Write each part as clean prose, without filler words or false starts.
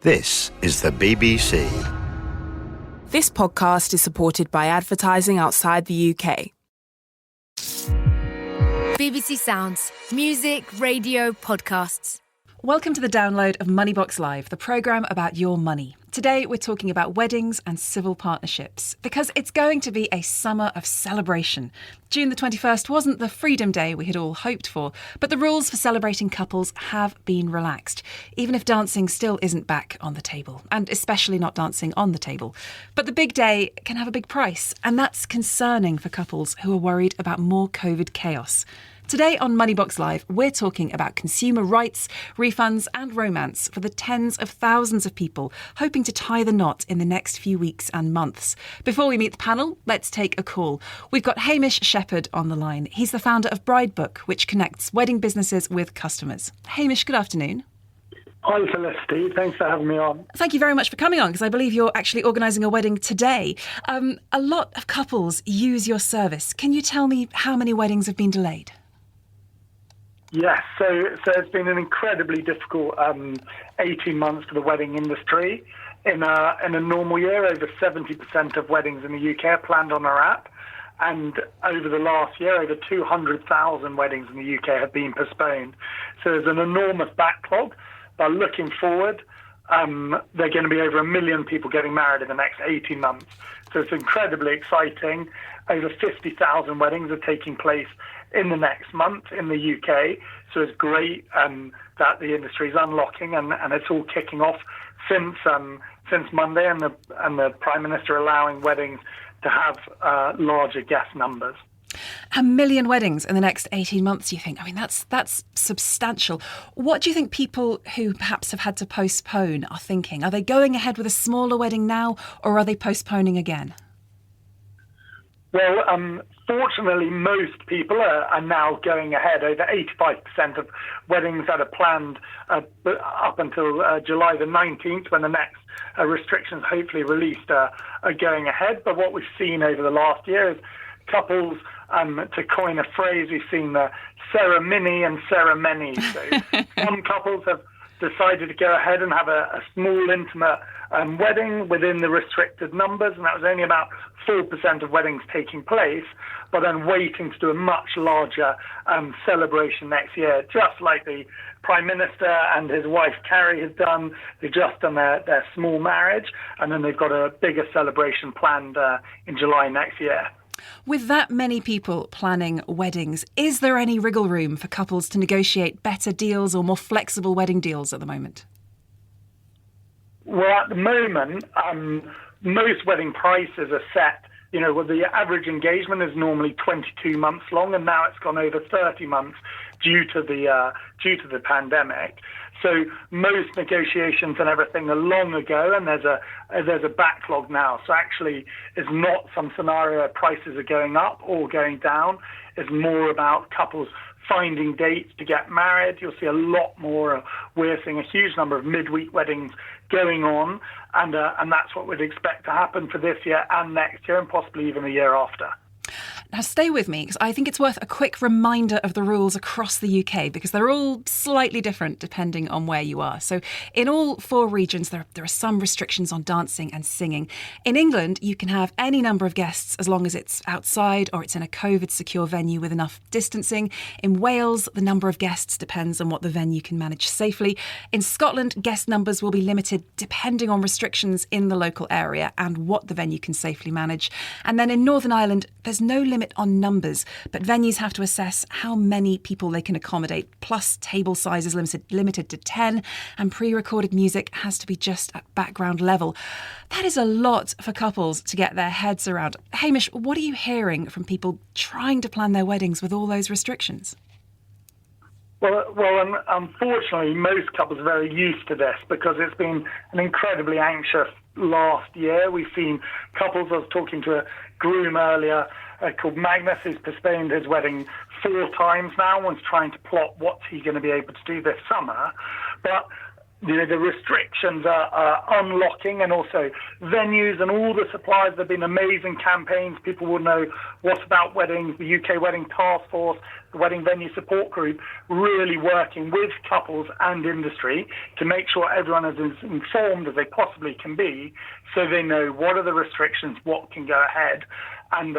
This is the BBC. This podcast is supported by advertising outside the UK. BBC Sounds. Music, radio, podcasts. Welcome to the download of Moneybox Live, the programme about your money. Today we're talking about weddings and civil partnerships, because it's going to be a summer of celebration. June the 21st wasn't the Freedom Day we had all hoped for, but the rules for celebrating couples have been relaxed, even if dancing still isn't back on the table, and especially not dancing on the table. But the big day can have a big price, and that's concerning for couples who are worried about more COVID chaos. Today on Moneybox Live, we're talking about consumer rights, refunds and romance for the tens of thousands of people hoping to tie the knot in the next few weeks and months. Before we meet the panel, let's take a call. We've got Hamish Shepherd on the line. He's the founder of Bridebook, which connects wedding businesses with customers. Hamish, good afternoon. Hi, Felicity. Thanks for having me on. Thank you very much for coming on, because I believe you're actually organising a wedding today. A lot of couples use your service. Can you tell me how many weddings have been delayed? Yes, so it's been an incredibly difficult 18 months for the wedding industry. In a normal year, over 70% of weddings in the UK are planned on our app. And over the last year, over 200,000 weddings in the UK have been postponed. So there's an enormous backlog. But looking forward, there are going to be over 1 million people getting married in the next 18 months. So it's incredibly exciting. Over 50,000 weddings are taking place in the next month in the UK. So it's great that the industry is unlocking and it's all kicking off since Monday, and the Prime Minister allowing weddings to have larger guest numbers. 1 million weddings in the next 18 months, you think? I mean, that's substantial. What do you think people who perhaps have had to postpone are thinking? Are they going ahead with a smaller wedding now, or are they postponing again? Well, fortunately, most people are now going ahead. Over 85% of weddings that are planned up until July the 19th, when the next restrictions hopefully released, are going ahead. But what we've seen over the last year is couples, to coin a phrase, we've seen the ceremony and ceremony. So some couples have decided to go ahead and have a small, intimate wedding within the restricted numbers, and that was only about 4% of weddings taking place, but then waiting to do a much larger celebration next year, just like the Prime Minister and his wife Carrie has done. They've just done their small marriage, and then they've got a bigger celebration planned in July next year. With that many people planning weddings, is there any wriggle room for couples to negotiate better deals or more flexible wedding deals at the moment? Well, at the moment, most wedding prices are set. The average engagement is normally 22 months long, and now it's gone over 30 months due to the pandemic. So most negotiations and everything are long ago, and there's a backlog now. So actually, it's not some scenario where prices are going up or going down. It's more about couples finding dates to get married. You'll see a lot more. We're seeing a huge number of midweek weddings going on, and that's what we'd expect to happen for this year and next year, and possibly even the year after. Now stay with me, because I think it's worth a quick reminder of the rules across the UK, because they're all slightly different depending on where you are. So in all 4 regions, there are some restrictions on dancing and singing. In England, you can have any number of guests as long as it's outside or it's in a COVID-secure venue with enough distancing. In Wales, the number of guests depends on what the venue can manage safely. In Scotland, guest numbers will be limited depending on restrictions in the local area and what the venue can safely manage. And then in Northern Ireland, there's no limit on numbers, but venues have to assess how many people they can accommodate, plus table sizes limited to 10, and pre-recorded music has to be just at background level. That is a lot for couples to get their heads around. Hamish, what are you hearing from people trying to plan their weddings with all those restrictions? Well, unfortunately, most couples are very used to this, because it's been an incredibly anxious last year. We've seen couples. I was talking to a groom earlier called Magnus, who's postponed his wedding 4 times now, and trying to plot what's he going to be able to do this summer. But the restrictions are unlocking, and also venues and all the suppliers. There have been amazing campaigns. People will know What About Weddings, the UK Wedding Task Force, the Wedding Venue Support Group, really working with couples and industry to make sure everyone is as informed as they possibly can be, so they know what are the restrictions, what can go ahead. And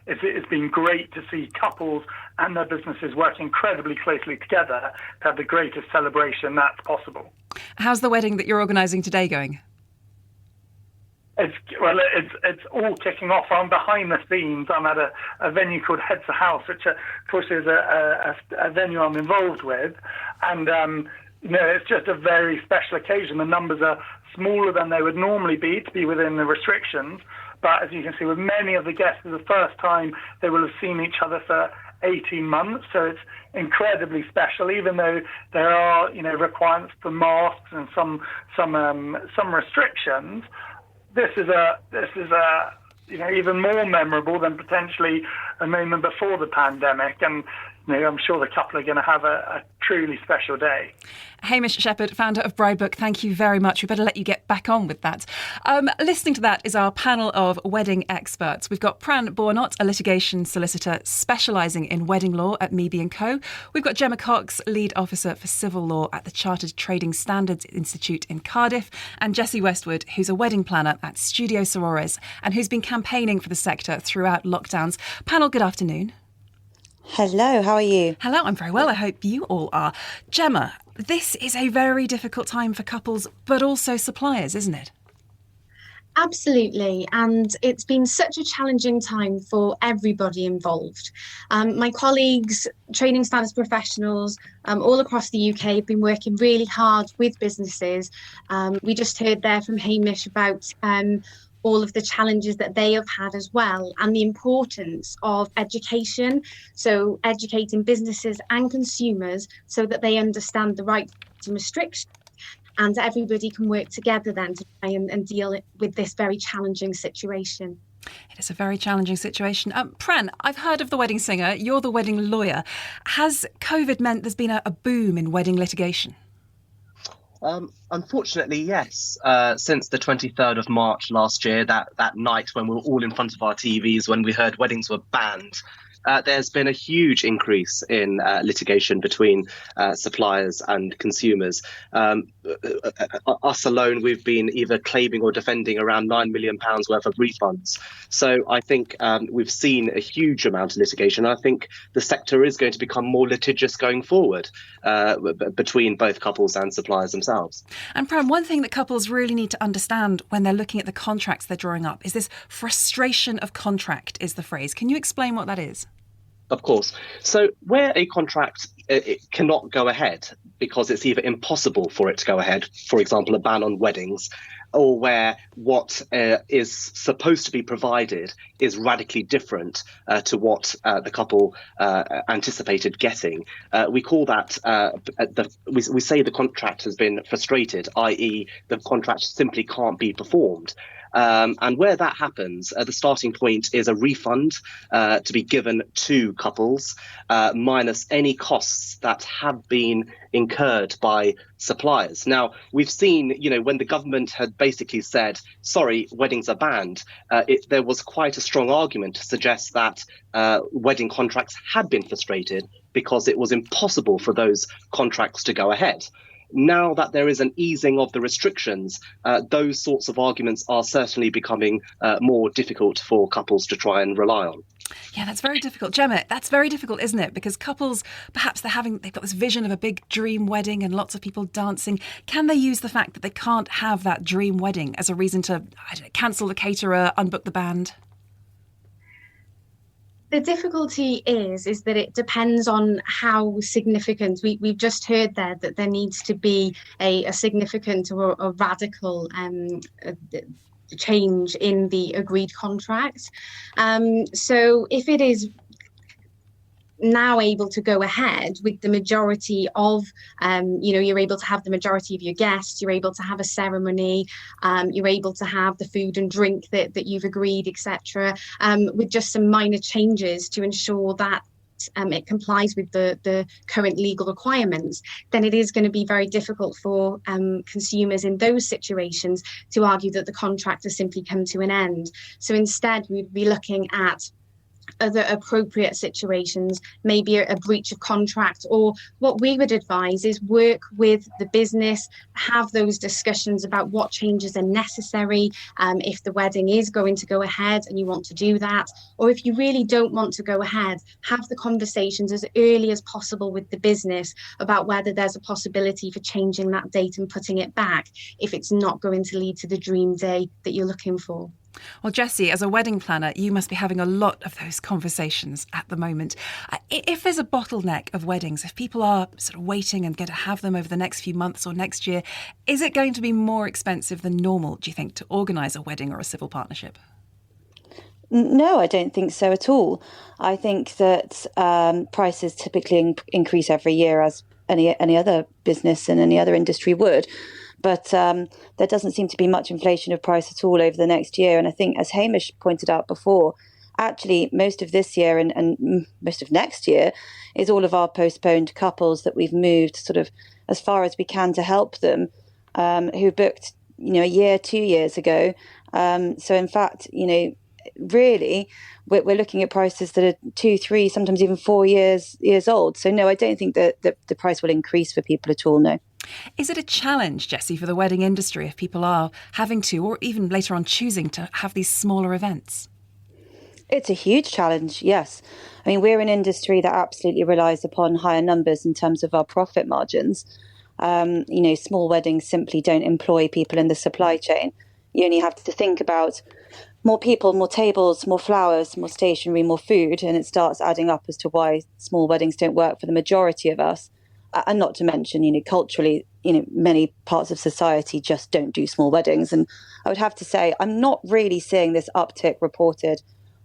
it's been great to see couples and their businesses work incredibly closely together to have the greatest celebration that's possible. How's the wedding that you're organising today going? It's all kicking off. I'm behind the scenes. I'm at a venue called Heads of House, which of course is a venue I'm involved with. And it's just a very special occasion. The numbers are smaller than they would normally be to be within the restrictions. But as you can see, with many of the guests, it's the first time they will have seen each other for 18 months. So it's incredibly special, even though there are, requirements for masks and some restrictions. This is even more memorable than potentially a moment before the pandemic. And I'm sure the couple are going to have a truly special day. Hamish Shepherd, founder of Bridebook, thank you very much. We better let you get back on with that. Listening to that is our panel of wedding experts. We've got Pran Bornott, a litigation solicitor specialising in wedding law at Meeby & Co. We've got Gemma Cox, lead officer for civil law at the Chartered Trading Standards Institute in Cardiff, and Jessie Westwood, who's a wedding planner at Studio Sorores and who's been campaigning for the sector throughout lockdowns. Panel, good afternoon. Hello, how are you? Hello, I'm very well. I hope you all are. Gemma, this is a very difficult time for couples, but also suppliers, isn't it? Absolutely. And it's been such a challenging time for everybody involved. My colleagues, training standards professionals all across the UK have been working really hard with businesses. We just heard there from Hamish about all of the challenges that they have had as well, and the importance of education. So educating businesses and consumers so that they understand the rights and restrictions, and everybody can work together then to try and deal with this very challenging situation. It is a very challenging situation. Pran, I've heard of the wedding singer. You're the wedding lawyer. Has COVID meant there's been a boom in wedding litigation? Unfortunately, yes. Since the 23rd of March last year, that night when we were all in front of our TVs, when we heard weddings were banned, there's been a huge increase in litigation between suppliers and consumers. Us alone, we've been either claiming or defending around £9 million worth of refunds. So I think we've seen a huge amount of litigation. I think the sector is going to become more litigious going forward between both couples and suppliers themselves. And Pram, one thing that couples really need to understand when they're looking at the contracts they're drawing up is this frustration of contract is the phrase. Can you explain what that is? Of course. So where a contract it cannot go ahead because it's either impossible for it to go ahead, for example, a ban on weddings, or where what is supposed to be provided is radically different to what the couple anticipated getting. We call that, we say the contract has been frustrated, i.e. the contract simply can't be performed. And where that happens, the starting point is a refund to be given to couples, minus any costs that have been incurred by suppliers. Now, we've seen, when the government had basically said, sorry, weddings are banned, there was quite a strong argument to suggest that wedding contracts had been frustrated because it was impossible for those contracts to go ahead. Now that there is an easing of the restrictions, those sorts of arguments are certainly becoming more difficult for couples to try and rely on. Yeah, that's very difficult. Gemma, that's very difficult, isn't it? Because couples, perhaps they've got this vision of a big dream wedding and lots of people dancing. Can they use the fact that they can't have that dream wedding as a reason to cancel the caterer, unbook the band? The difficulty is that it depends on how significant. We've just heard there that there needs to be a significant or a radical change in the agreed contract. So if it is now able to go ahead with the majority of, you're able to have the majority of your guests, you're able to have a ceremony, you're able to have the food and drink that you've agreed, etc., with just some minor changes to ensure that it complies with the current legal requirements, then it is going to be very difficult for consumers in those situations to argue that the contract has simply come to an end. So instead, we'd be looking at other appropriate situations, maybe a breach of contract, or what we would advise is work with the business, have those discussions about what changes are necessary, if the wedding is going to go ahead and you want to do that, or if you really don't want to go ahead, have the conversations as early as possible with the business about whether there's a possibility for changing that date and putting it back if it's not going to lead to the dream day that you're looking for. Well, Jessie, as a wedding planner, you must be having a lot of those conversations at the moment. If there's a bottleneck of weddings, if people are sort of waiting and going to have them over the next few months or next year, is it going to be more expensive than normal, do you think, to organise a wedding or a civil partnership? No, I don't think so at all. I think that prices typically increase every year, as any other business and any other industry would. But there doesn't seem to be much inflation of price at all over the next year. And I think, as Hamish pointed out before, actually most of this year and most of next year is all of our postponed couples that we've moved sort of as far as we can to help them, who booked, a year, 2 years ago. So in fact, really, we're looking at prices that are 2, 3, sometimes even 4 years old. So no, I don't think that the price will increase for people at all, no. Is it a challenge, Jessie, for the wedding industry if people are having to, or even later on choosing to have these smaller events? It's a huge challenge, yes. I mean, we're an industry that absolutely relies upon higher numbers in terms of our profit margins. Small weddings simply don't employ people in the supply chain. You only have to think about more people, more tables, more flowers, more stationery, more food, and it starts adding up as to why small weddings don't work for the majority of us. And not to mention, culturally, many parts of society just don't do small weddings. And I would have to say, I'm not really seeing this uptick reported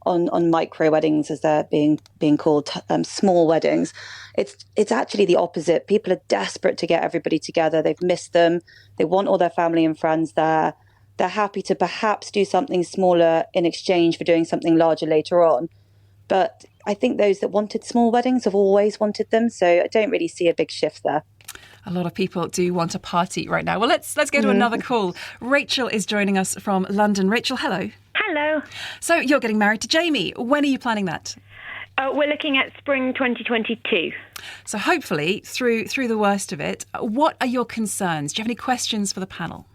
on micro weddings, as they're being called, small weddings. It's actually the opposite. People are desperate to get everybody together. They've missed them. They want all their family and friends there. They're happy to perhaps do something smaller in exchange for doing something larger later on. But I think those that wanted small weddings have always wanted them, so I don't really see a big shift there. A lot of people do want a party right now. Well, let's go to another call. Rachel is joining us from London. Rachel, hello. Hello. So you're getting married to Jamie. When are you planning that? We're looking at spring 2022. So hopefully, through the worst of it, what are your concerns? Do you have any questions for the panel?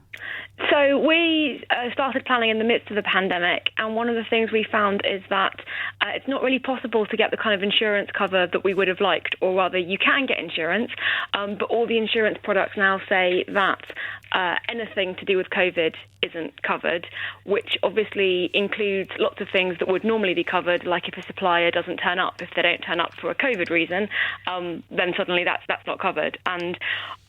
So we started planning in the midst of the pandemic, and one of the things we found is that it's not really possible to get the kind of insurance cover that we would have liked, or rather you can get insurance, but all the insurance products now say that anything to do with COVID isn't covered, which obviously includes lots of things that would normally be covered, like if a supplier doesn't turn up, if they don't turn up for a COVID reason, then suddenly that's not covered. And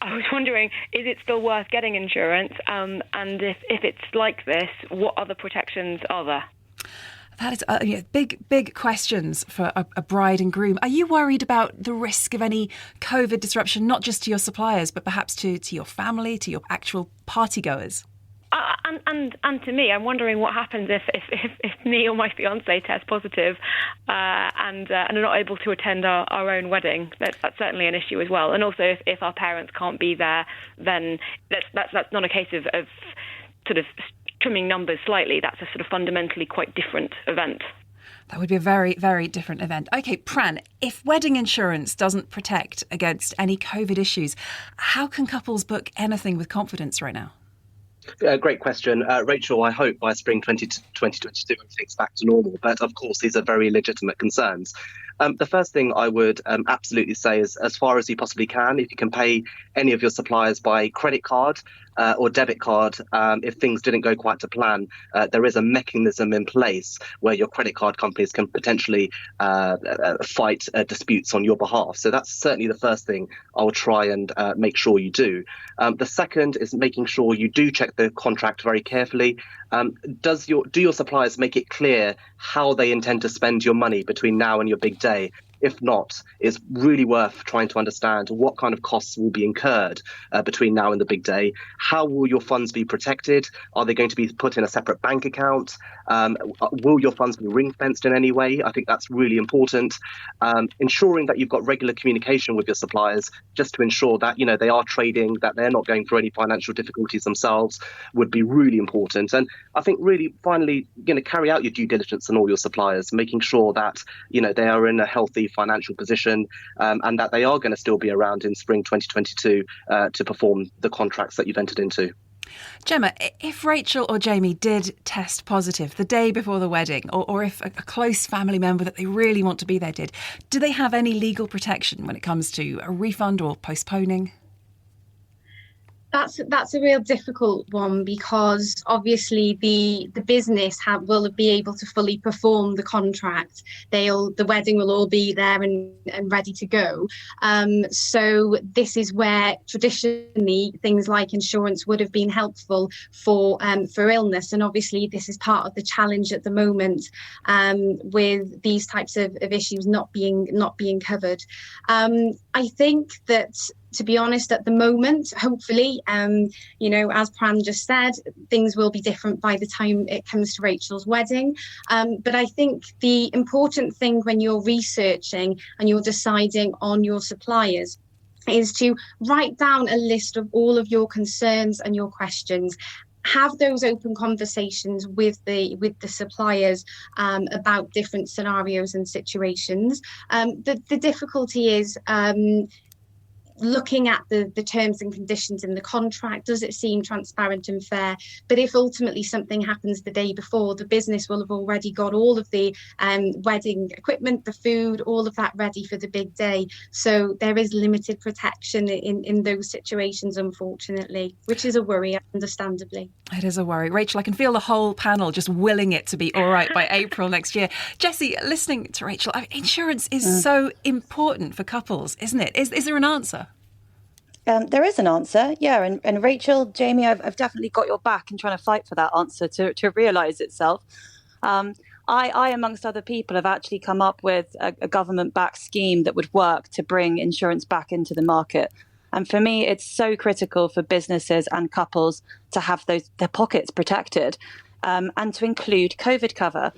I was wondering, is it still worth getting insurance? And if it's like this, what other protections are there? That is big questions for a bride and groom. Are you worried about the risk of any COVID disruption, not just to your suppliers, but perhaps to your family, to your actual partygoers? And to me, I'm wondering what happens if me or my fiancé test positive and are not able to attend our own wedding. That's certainly an issue as well. And also, if our parents can't be there, then that's not a case of sort of trimming numbers slightly. That's a sort of fundamentally quite different event. That would be a very, very different event. OK, Pran, if wedding insurance doesn't protect against any COVID issues, how can couples book anything with confidence right now? Great question. Rachel, I hope by spring 2022 everything's back to normal. But of course, these are very legitimate concerns. The first thing I would absolutely say is, as far as you possibly can, if you can pay any of your suppliers by credit card or debit card, if things didn't go quite to plan, there is a mechanism in place where your credit card companies can potentially fight disputes on your behalf. So that's certainly the first thing I will try and make sure you do. The second is making sure you do check the contract very carefully. Do your suppliers make it clear how they intend to spend your money between now and your big day? If not, it's really worth trying to understand what kind of costs will be incurred between now and the big day. How will your funds be protected? Are they going to be put in a separate bank account? Will your funds be ring-fenced in any way? I think that's really important. Ensuring that you've got regular communication with your suppliers just to ensure that, they are trading, that they're not going through any financial difficulties themselves would be really important. And I think really finally, carry out your due diligence on all your suppliers, making sure that, they are in a healthy financial position and that they are going to still be around in spring 2022 to perform the contracts that you've entered into. Gemma, if Rachel or Jamie did test positive the day before the wedding, or if a close family member that they really want to be there did, do they have any legal protection when it comes to a refund or postponing? That's a real difficult one, because obviously the business will be able to fully perform the contract. The wedding will all be there and ready to go. So this is where traditionally things like insurance would have been helpful for illness, and obviously this is part of the challenge at the moment with these types of issues not being covered. I think that, to be honest, at the moment, hopefully, as Pran just said, things will be different by the time it comes to Rachel's wedding. But I think the important thing when you're researching and you're deciding on your suppliers is to write down a list of all of your concerns and your questions. Have those open conversations with the suppliers about different scenarios and situations. The difficulty is looking at the terms and conditions in the contract. Does it seem transparent and fair? But if ultimately something happens the day before, the business will have already got all of the wedding equipment, the food, all of that ready for the big day. So there is limited protection in those situations, unfortunately, which is a worry, understandably. It is a worry. Rachel, I can feel the whole panel just willing it to be all right by April next year. Jessie, listening to Rachel, insurance is so important for couples, isn't it? Is there an answer? There is an answer, yeah. And Rachel, Jamie, I've definitely got your back in trying to fight for that answer to realise itself. I, amongst other people, have actually come up with a government-backed scheme that would work to bring insurance back into the market. And for me, it's so critical for businesses and couples to have their pockets protected and to include COVID cover.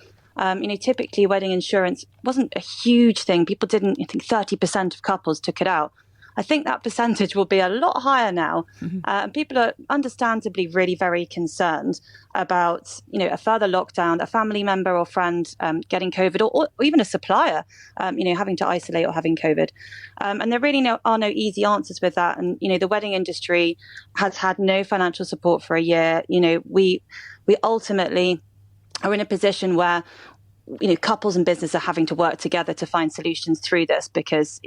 Typically wedding insurance wasn't a huge thing. People didn't, I think 30% of couples took it out. I think that percentage will be a lot higher now. And people are understandably really very concerned about, a further lockdown, a family member or friend getting COVID, or even a supplier, having to isolate or having COVID. And there really are no easy answers with that. And, the wedding industry has had no financial support for a year. We ultimately are in a position where couples and business are having to work together to find solutions through this, because,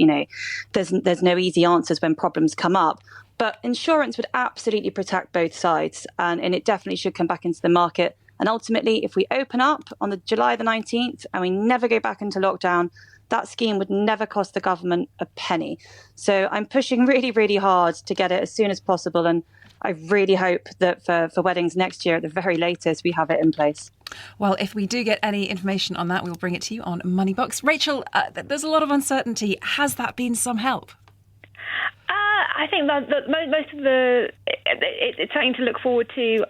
there's no easy answers when problems come up. But insurance would absolutely protect both sides, and it definitely should come back into the market. And ultimately, if we open up on the July the 19th and we never go back into lockdown, that scheme would never cost the government a penny. So I'm pushing really, really hard to get it as soon as possible. And I really hope that for weddings next year, at the very latest, we have it in place. Well, if we do get any information on that, we'll bring it to you on Moneybox. Rachel, there's a lot of uncertainty. Has that been some help? I think that most of it's something to look forward to.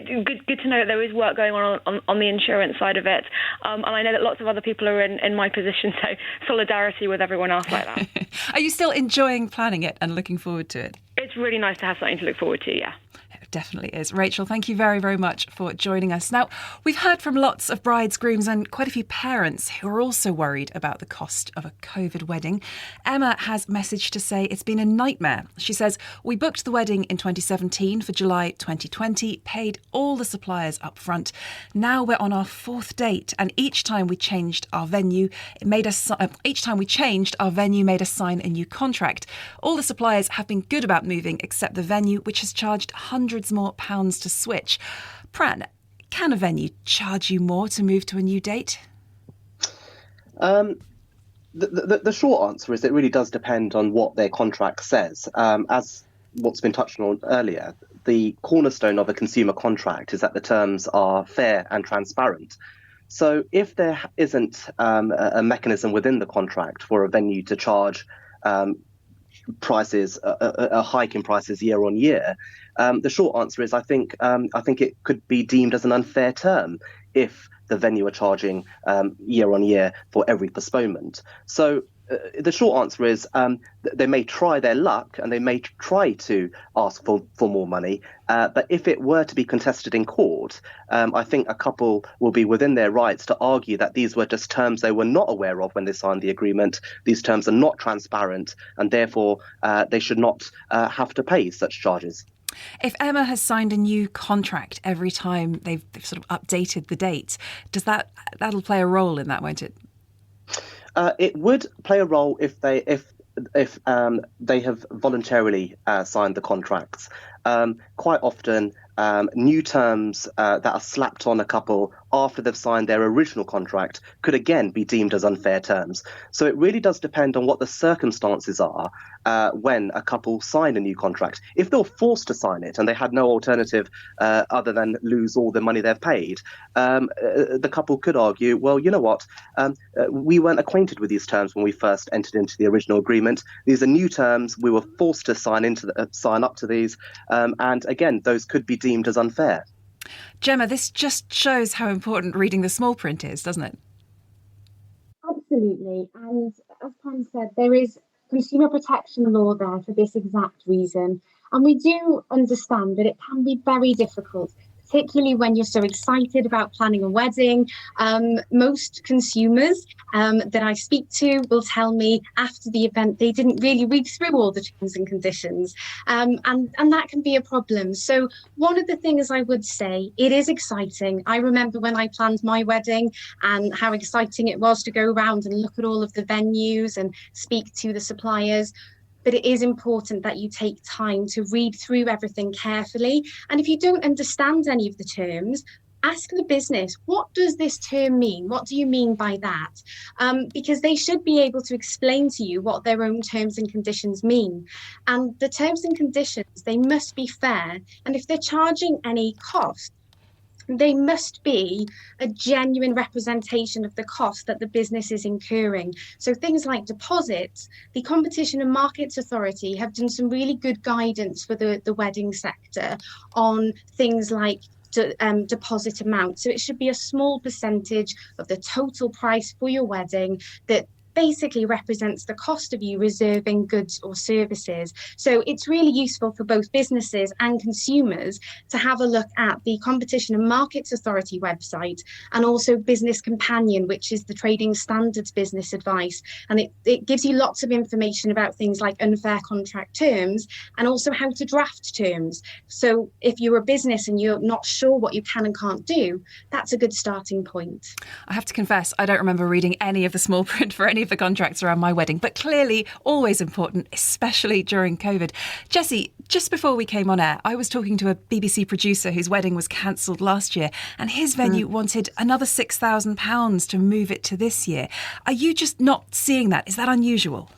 Good to know that there is work going on the insurance side of it. And I know that lots of other people are in my position, so solidarity with everyone else like that. Are you still enjoying planning it and looking forward to it? It's really nice to have something to look forward to, yeah. It definitely is. Rachel, thank you very, very much for joining us. Now, we've heard from lots of brides, grooms and quite a few parents who are also worried about the cost of a COVID wedding. Emma has messaged to say it's been a nightmare. She says, we booked the wedding in 2017 for July 2020, paid all the suppliers up front. Now we're on our fourth date, and each time we changed our venue, made us sign a new contract. All the suppliers have been good about moving, except the venue, which has charged hundreds more pounds to switch. Pran, can a venue charge you more to move to a new date? The short answer is it really does depend on what their contract says. As what's been touched on earlier, the cornerstone of a consumer contract is that the terms are fair and transparent. So if there isn't a mechanism within the contract for a venue to charge prices, a hike in prices year on year, the short answer is I think it could be deemed as an unfair term if the venue are charging year on year for every postponement. So the short answer is they may try their luck and they may try to ask for more money. But if it were to be contested in court, I think a couple will be within their rights to argue that these were just terms they were not aware of when they signed the agreement. These terms are not transparent and therefore they should not have to pay such charges. If Emma has signed a new contract every time they've sort of updated the date, that'll play a role in that, won't it? It would play a role if they have voluntarily signed the contracts. Quite often, new terms that are slapped on a couple after they've signed their original contract could again be deemed as unfair terms. So it really does depend on what the circumstances are when a couple sign a new contract. If they're forced to sign it and they had no alternative other than lose all the money they've paid, the couple could argue, well, you know what, we weren't acquainted with these terms when we first entered into the original agreement. These are new terms. We were forced to sign up to these. And again, those could be deemed as unfair. Gemma, this just shows how important reading the small print is, doesn't it? Absolutely. And as Pam said, there is consumer protection law there for this exact reason. And we do understand that it can be very difficult, particularly when you're so excited about planning a wedding. Most consumers that I speak to will tell me after the event they didn't really read through all the terms and conditions, and that can be a problem. So one of the things I would say, it is exciting. I remember when I planned my wedding and how exciting it was to go around and look at all of the venues and speak to the suppliers. But it is important that you take time to read through everything carefully. And if you don't understand any of the terms, ask the business, what does this term mean? What do you mean by that? Because they should be able to explain to you what their own terms and conditions mean. And the terms and conditions, they must be fair. And if they're charging any cost, they must be a genuine representation of the cost that the business is incurring. So things like deposits, the Competition and Markets Authority have done some really good guidance for the wedding sector on things like deposit amount. So it should be a small percentage of the total price for your wedding that basically represents the cost of you reserving goods or services. So it's really useful for both businesses and consumers to have a look at the Competition and Markets Authority website and also Business Companion, which is the trading standards business advice. And it gives you lots of information about things like unfair contract terms and also how to draft terms. So if you're a business and you're not sure what you can and can't do, that's a good starting point. I have to confess, I don't remember reading any of the small print for any of the contracts around my wedding, but clearly always important, especially during COVID. Jessie, just before we came on air, I was talking to a BBC producer whose wedding was cancelled last year, and his venue wanted another £6,000 to move it to this year. Are you just not seeing that? Is that unusual?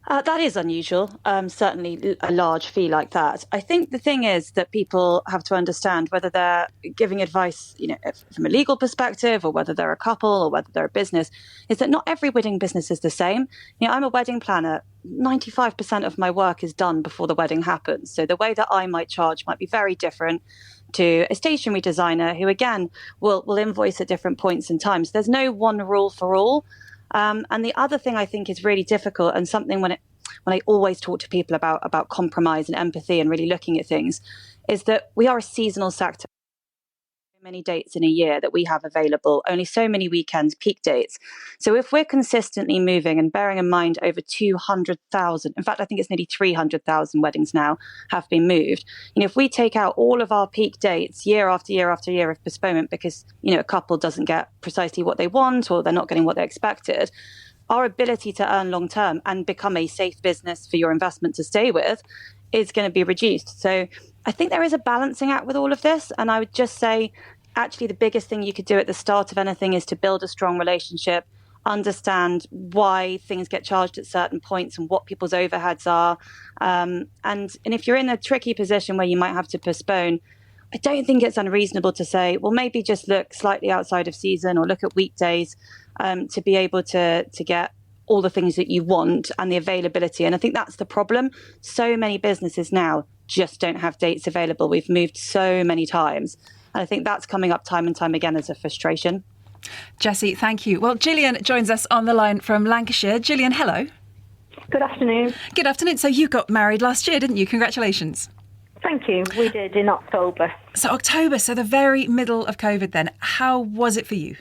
That is unusual, certainly a large fee like that. I think the thing is that people have to understand whether they're giving advice, from a legal perspective or whether they're a couple or whether they're a business, is that not every wedding business is the same. I'm a wedding planner. 95% of my work is done before the wedding happens. So the way that I might charge might be very different to a stationery designer who, again, will invoice at different points in time. So there's no one rule for all. And the other thing I think is really difficult, and something when I always talk to people about compromise and empathy and really looking at things, is that we are a seasonal sector. Many dates in a year that we have available, only so many weekends, peak dates. So if we're consistently moving, and bearing in mind over 200,000, in fact, I think it's nearly 300,000 weddings now have been moved. If we take out all of our peak dates year after year after year of postponement because, a couple doesn't get precisely what they want or they're not getting what they expected, our ability to earn long term and become a safe business for your investment to stay with is going to be reduced. So I think there is a balancing act with all of this. And I would just say, actually, the biggest thing you could do at the start of anything is to build a strong relationship, understand why things get charged at certain points and what people's overheads are. And if you're in a tricky position where you might have to postpone, I don't think it's unreasonable to say, well, maybe just look slightly outside of season or look at weekdays to be able to get all the things that you want and the availability. And I think that's the problem. So many businesses now just don't have dates available. We've moved so many times. And I think that's coming up time and time again as a frustration. Jessie, thank you. Well, Gillian joins us on the line from Lancashire. Gillian, hello. Good afternoon. Good afternoon. So you got married last year, didn't you? Congratulations. Thank you. We did in October. So October, so the very middle of COVID then. How was it for you?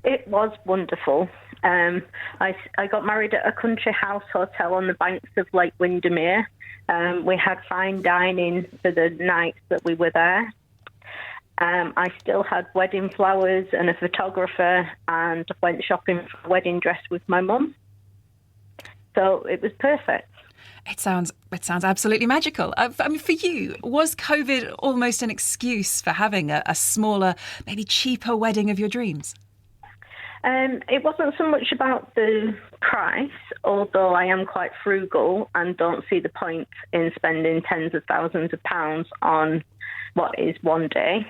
It was wonderful. I got married at a country house hotel on the banks of Lake Windermere. We had fine dining for the nights that we were there. I still had wedding flowers and a photographer, and went shopping for a wedding dress with my mum. So it was perfect. It sounds absolutely magical. I mean, for you, was COVID almost an excuse for having a smaller, maybe cheaper wedding of your dreams? It wasn't so much about the price, although I am quite frugal and don't see the point in spending tens of thousands of pounds on what is one day.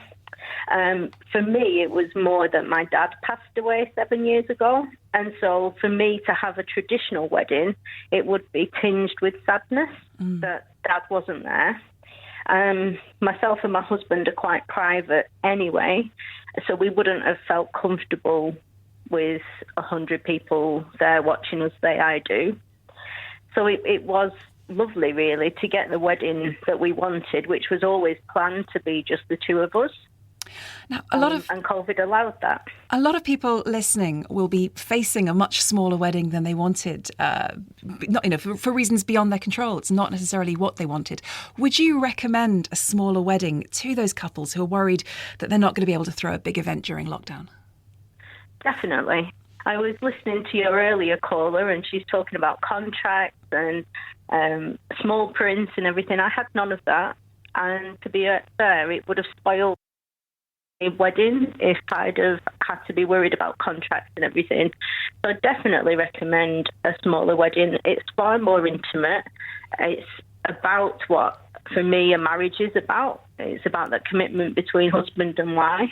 For me, it was more that my dad passed away 7 years ago. And so for me to have a traditional wedding, it would be tinged with sadness that Dad wasn't there. Myself and my husband are quite private anyway, so we wouldn't have felt comfortable with 100 people there watching us say I do. So it was lovely, really, to get the wedding that we wanted, which was always planned to be just the two of us. Now, and COVID allowed that. A lot of people listening will be facing a much smaller wedding than they wanted, for reasons beyond their control. It's not necessarily what they wanted. Would you recommend a smaller wedding to those couples who are worried that they're not going to be able to throw a big event during lockdown? Definitely. I was listening to your earlier caller, and she's talking about contracts and small print and everything. I had none of that, and to be fair, it would have spoiled a wedding if I'd have had to be worried about contracts and everything. So I definitely recommend a smaller wedding. It's far more intimate. It's about what, for me, a marriage is about. It's about that commitment between husband and wife.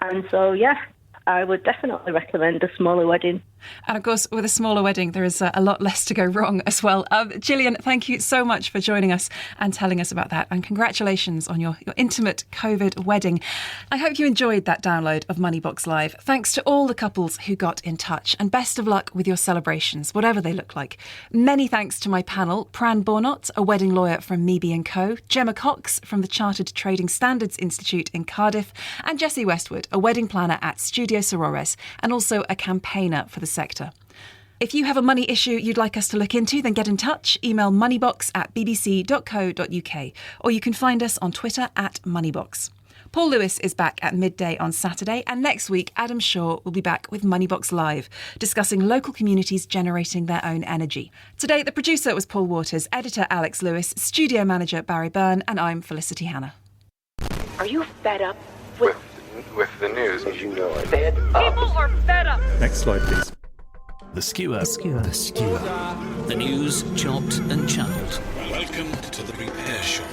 And so, yeah, I would definitely recommend a smaller wedding. And of course, with a smaller wedding, there is a lot less to go wrong as well. Gillian, thank you so much for joining us and telling us about that. And congratulations on your intimate COVID wedding. I hope you enjoyed that download of Moneybox Live. Thanks to all the couples who got in touch, and best of luck with your celebrations, whatever they look like. Many thanks to my panel, Pran Bornott, a wedding lawyer from Mebe & Co, Gemma Cox from the Chartered Trading Standards Institute in Cardiff, and Jessie Westwood, a wedding planner at Studio Sorores and also a campaigner for the sector. If you have a money issue you'd like us to look into, then get in touch. Email moneybox@bbc.co.uk, or you can find us on Twitter @Moneybox. Paul Lewis is back at midday on Saturday, and next week Adam Shaw will be back with Moneybox Live, discussing local communities generating their own energy. Today, the producer was Paul Waters, editor Alex Lewis, studio manager Barry Byrne, and I'm Felicity Hanna. Are you fed up with the news? As you know, people are fed up. Next slide, please. The Skewer. The news chopped and channeled. Welcome to the repair shop.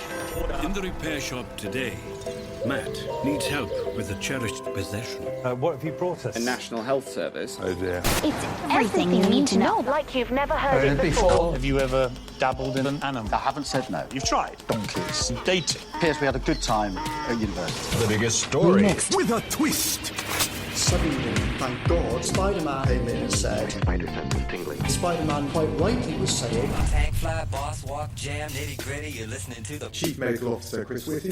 In the repair shop today, Matt needs help with a cherished possession. What have you brought us? A National Health Service. Oh dear. It's everything you need to know. Like you've never heard it before. Have you ever dabbled in an animal? I haven't said no. You've tried? Donkeys. Dating. Appears we had a good time at university. The biggest story. Next. With a twist. Suddenly, thank God, Spider-Man came in and said... Spider sense is tingling. Spider-Man quite rightly was saying... Tank fly, boss walk, jam, nitty-gritty, you're listening to the... Chief Medical Officer Chris Whitty.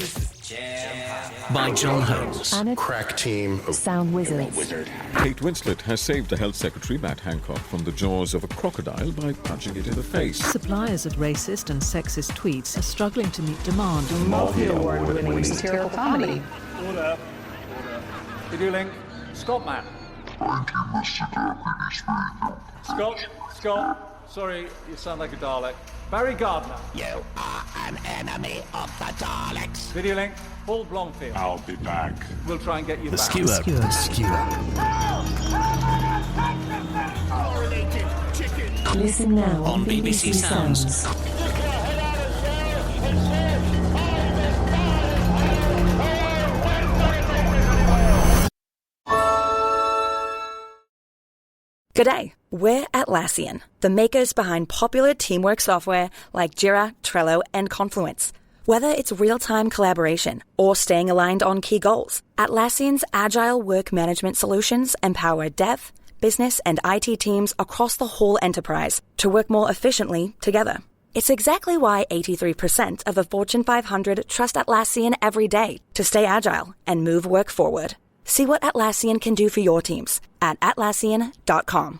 By John Holmes. Crack team of sound wizards. Kate Winslet has saved the Health Secretary, Matt Hancock, from the jaws of a crocodile by punching it in the face. Suppliers of racist and sexist tweets are struggling to meet demand. Multi award-winning satirical comedy. Order. Video link. Scott, man. Scott. Sorry, you sound like a Dalek. Barry Gardner. You are an enemy of the Daleks. Video link. Paul Blomfield. I'll be back. We'll try and get you the back. The Skewer. Listen now on BBC Sounds. G'day, we're Atlassian, the makers behind popular teamwork software like Jira, Trello, and Confluence. Whether it's real-time collaboration or staying aligned on key goals, Atlassian's agile work management solutions empower dev, business, and IT teams across the whole enterprise to work more efficiently together. It's exactly why 83% of the Fortune 500 trust Atlassian every day to stay agile and move work forward. See what Atlassian can do for your teams at Atlassian.com.